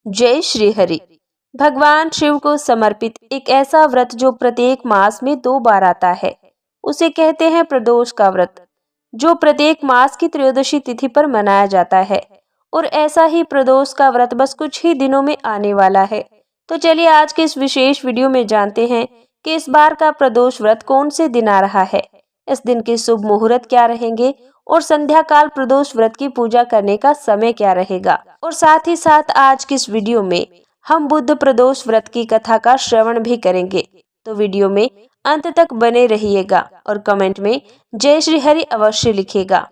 जय श्री हरि। भगवान शिव को समर्पित एक ऐसा व्रत जो प्रत्येक मास में 2 बार आता है, उसे कहते हैं प्रदोष का व्रत, जो प्रत्येक मास की त्रयोदशी तिथि पर मनाया जाता है। और ऐसा ही प्रदोष का व्रत बस कुछ ही दिनों में आने वाला है। तो चलिए आज के इस विशेष वीडियो में जानते हैं कि इस बार का प्रदोष व्रत कौन से दिन आ रहा है, इस दिन के शुभ मुहूर्त क्या रहेंगे और संध्या काल प्रदोष व्रत की पूजा करने का समय क्या रहेगा। और साथ ही साथ आज की इस वीडियो में हम बुद्ध प्रदोष व्रत की कथा का श्रवण भी करेंगे। तो वीडियो में अंत तक बने रहिएगा और कमेंट में जय श्री हरि अवश्य लिखिएगा।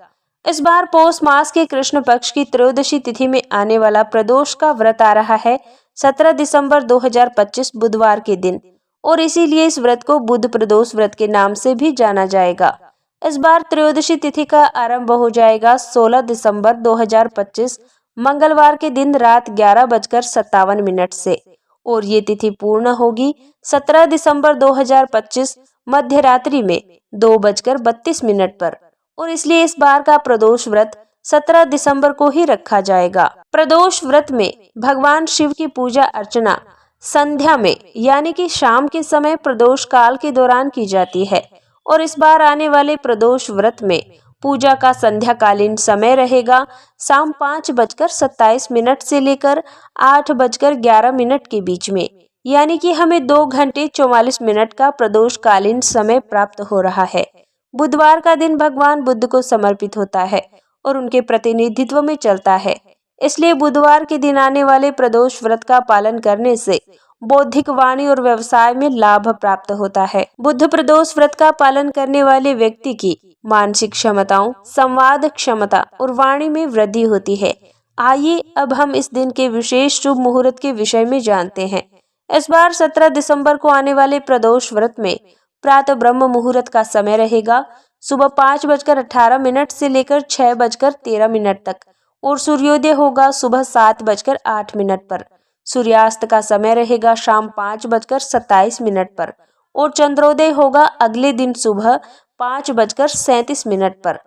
इस बार पौष मास के कृष्ण पक्ष की त्रयोदशी तिथि में आने वाला प्रदोष का व्रत आ रहा है 17 दिसंबर 2025 बुधवार के दिन, और इसीलिए इस व्रत को बुद्ध प्रदोष व्रत के नाम से भी जाना जाएगा। इस बार त्रयोदशी तिथि का आरंभ हो जाएगा 16 दिसंबर 2025 मंगलवार के दिन रात 11:57 से, और ये तिथि पूर्ण होगी 17 दिसंबर 2025 मध्य रात्रि में 2:32 पर। और इसलिए इस बार का प्रदोष व्रत 17 दिसंबर को ही रखा जाएगा। प्रदोष व्रत में भगवान शिव की पूजा अर्चना संध्या में यानी कि शाम के समय प्रदोष काल के दौरान की जाती है। और इस बार आने वाले प्रदोष व्रत में पूजा का संध्याकालीन समय रहेगा शाम 5:27 से लेकर 8:11 के बीच में, यानी कि हमें 2 घंटे 44 मिनट का प्रदोष कालीन समय प्राप्त हो रहा है। बुधवार का दिन भगवान बुद्ध को समर्पित होता है और उनके प्रतिनिधित्व में चलता है, इसलिए बुधवार के दिन आने वाले प्रदोष व्रत का पालन करने से बौद्धिक वाणी और व्यवसाय में लाभ प्राप्त होता है। बुद्ध प्रदोष व्रत का पालन करने वाले व्यक्ति की मानसिक क्षमताओं, संवाद क्षमता और वाणी में वृद्धि होती है। आइए अब हम इस दिन के विशेष शुभ मुहूर्त के विषय में जानते हैं। इस बार 17 दिसंबर को आने वाले प्रदोष व्रत में प्रातः ब्रह्म मुहूर्त का समय रहेगा सुबह 5:18 से लेकर 6:13 तक, और सूर्योदय होगा सुबह 7:08 पर। सूर्यास्त का समय रहेगा शाम 5:27 पर, और चंद्रोदय होगा अगले दिन सुबह 5:37 पर,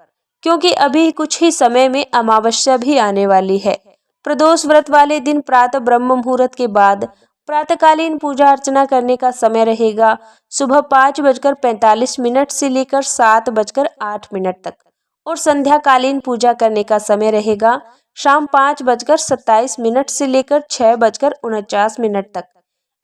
क्योंकि अभी कुछ ही समय में अमावस्या भी आने वाली है। प्रदोष व्रत वाले दिन प्रातः ब्रह्म मुहूर्त के बाद प्रातःकालीन पूजा अर्चना करने का समय रहेगा सुबह 5:45 से लेकर 7:08 तक, और संध्याकालीन पूजा करने का समय रहेगा शाम 5:27 से लेकर 6:49 तक।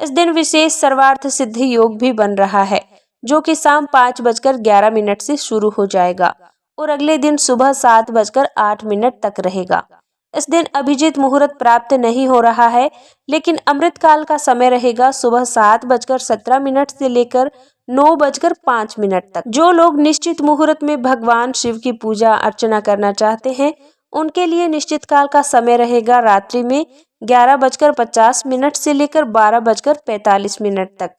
इस दिन विशेष सर्वार्थ सिद्धि योग भी बन रहा है, जो कि शाम 5:11 से शुरू हो जाएगा और अगले दिन सुबह 7:08 तक रहेगा। इस दिन अभिजीत मुहूर्त प्राप्त नहीं हो रहा है, लेकिन अमृत काल का समय रहेगा सुबह 7:17 से लेकर 9:05 तक। जो लोग निश्चित मुहूर्त में भगवान शिव की पूजा अर्चना करना चाहते हैं, उनके लिए निश्चित काल का समय रहेगा रात्रि में 11:50 से लेकर 12:45 तक।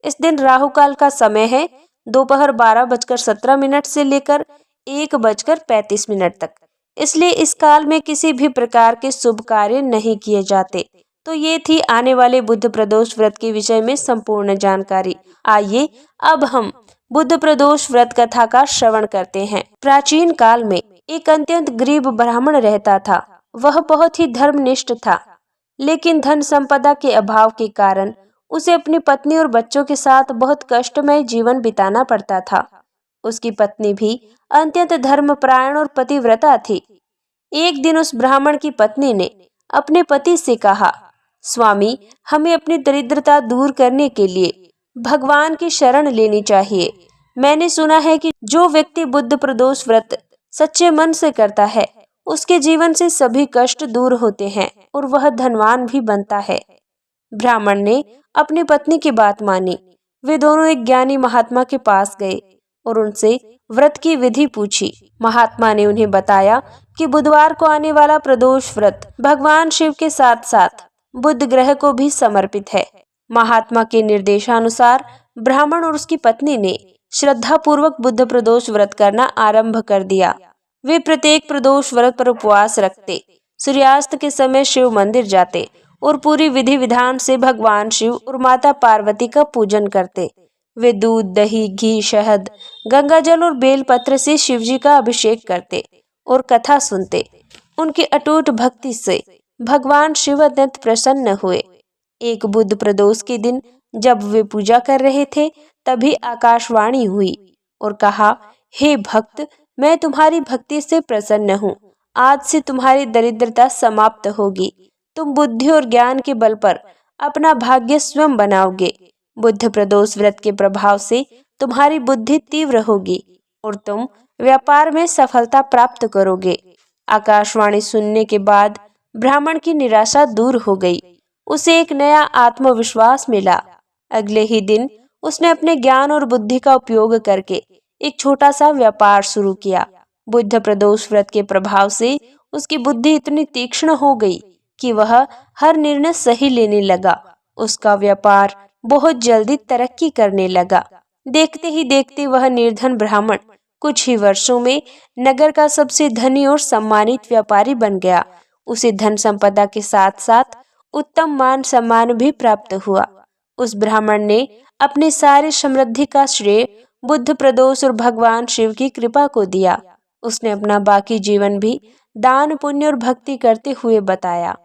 इस दिन राहु काल का समय है दोपहर 12:17 से लेकर 1:35 तक, इसलिए इस काल में किसी भी प्रकार के शुभ कार्य नहीं किए जाते। तो ये थी आने वाले बुद्ध प्रदोष व्रत के विषय में संपूर्ण जानकारी। आइए अब हम बुद्ध प्रदोष व्रत कथा का श्रवण करते हैं। प्राचीन काल में एक अत्यंत गरीब ब्राह्मण रहता था। वह बहुत ही धर्मनिष्ठ था, लेकिन धन संपदा के अभाव के कारण उसे अपनी पत्नी और बच्चों के साथ बहुत कष्टमय जीवन बिताना पड़ता था। उसकी पत्नी भी अत्यंत धर्मपरायण और पतिव्रता थी। एक दिन उस ब्राह्मण की पत्नी ने अपने पति से कहा, स्वामी, हमें अपनी दरिद्रता दूर करने के लिए भगवान की शरण लेनी चाहिए। मैंने सुना है कि जो व्यक्ति बुद्ध प्रदोष व्रत सच्चे मन से करता है, उसके जीवन से सभी कष्ट दूर होते हैं और वह धनवान भी बनता है। ब्राह्मण ने अपनी पत्नी की बात मानी। वे दोनों एक ज्ञानी महात्मा के पास गए और उनसे व्रत की विधि पूछी। महात्मा ने उन्हें बताया कि बुधवार को आने वाला प्रदोष व्रत भगवान शिव के साथ साथ बुध ग्रह को भी समर्पित है। महात्मा के निर्देशानुसार ब्राह्मण और उसकी पत्नी ने श्रद्धा पूर्वक बुद्ध प्रदोष व्रत करना आरंभ कर दिया। वे प्रत्येक प्रदोष व्रत पर उपवास रखते, सूर्यास्त के समय शिव मंदिर जाते और पूरी विधि विधान से भगवान शिव और माता पार्वती का पूजन करते। वे दूध, दही, घी, शहद, गंगाजल और बेलपत्र से शिवजी का अभिषेक करते और कथा सुनते। उनकी अटूट भक्ति से भगवान शिव अत्यंत प्रसन्न हुए। एक बुध प्रदोष के दिन जब वे पूजा कर रहे थे, तभी आकाशवाणी हुई और कहा, हे भक्त, मैं तुम्हारी भक्ति से प्रसन्न हूँ। आज से तुम्हारी दरिद्रता समाप्त होगी। तुम बुद्धि और ज्ञान के बल पर अपना भाग्य स्वयं बनाओगे। बुध प्रदोष व्रत के प्रभाव से तुम्हारी बुद्धि तीव्र होगी और तुम व्यापार में सफलता प्राप्त करोगे। आकाशवाणी सुनने के बाद ब्राह्मण की निराशा दूर हो गई। उसे एक नया आत्मविश्वास मिला। अगले ही दिन उसने अपने ज्ञान और बुद्धि का उपयोग करके एक छोटा सा व्यापार शुरू किया। बुध प्रदोष व्रत के प्रभाव से उसकी बुद्धि इतनी तीक्ष्ण हो गई कि वह हर निर्णय सही लेने लगा। उसका व्यापार बहुत जल्दी तरक्की करने लगा। देखते ही देखते वह निर्धन ब्राह्मण कुछ ही वर्षों में नगर का सबसे धनी और सम्मानित व्यापारी बन गया। उसे धन संपदा के साथ साथ उत्तम मान सम्मान भी प्राप्त हुआ। उस ब्राह्मण ने अपनी सारी समृद्धि का श्रेय बुध प्रदोष और भगवान शिव की कृपा को दिया। उसने अपना बाकी जीवन भी दान, पुण्य और भक्ति करते हुए बताया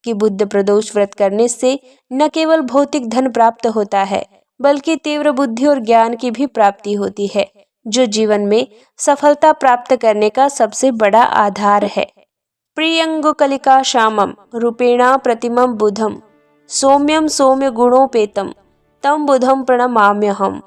कि बुध प्रदोष व्रत करने से न केवल भौतिक धन प्राप्त होता है, बल्कि तीव्र बुद्धि और ज्ञान की भी प्राप्ति होती है, जो जीवन में सफलता प्राप्त करने का सबसे बड़ा आधार है। प्रियंगुकलिका श्यामम रूपेणा प्रतिमं बुधम सौम्यम सौम्य गुणोपेतम तम बुधम प्रणमाम्यहम्।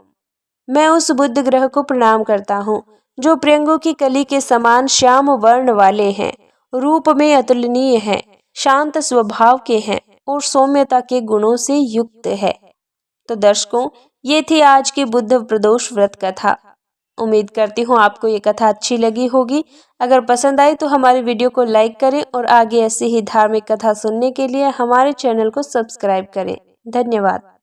मैं उस बुध ग्रह को प्रणाम करता हूँ जो प्रियंगु की कली के समान श्याम वर्ण वाले हैं, रूप में अतुलनीय हैं, शांत स्वभाव के हैं और सौम्यता के गुणों से युक्त है। तो दर्शकों, ये थी आज की बुध प्रदोष व्रत कथा। उम्मीद करती हूँ आपको ये कथा अच्छी लगी होगी। अगर पसंद आई तो हमारे वीडियो को लाइक करें और आगे ऐसी ही धार्मिक कथा सुनने के लिए हमारे चैनल को सब्सक्राइब करें। धन्यवाद।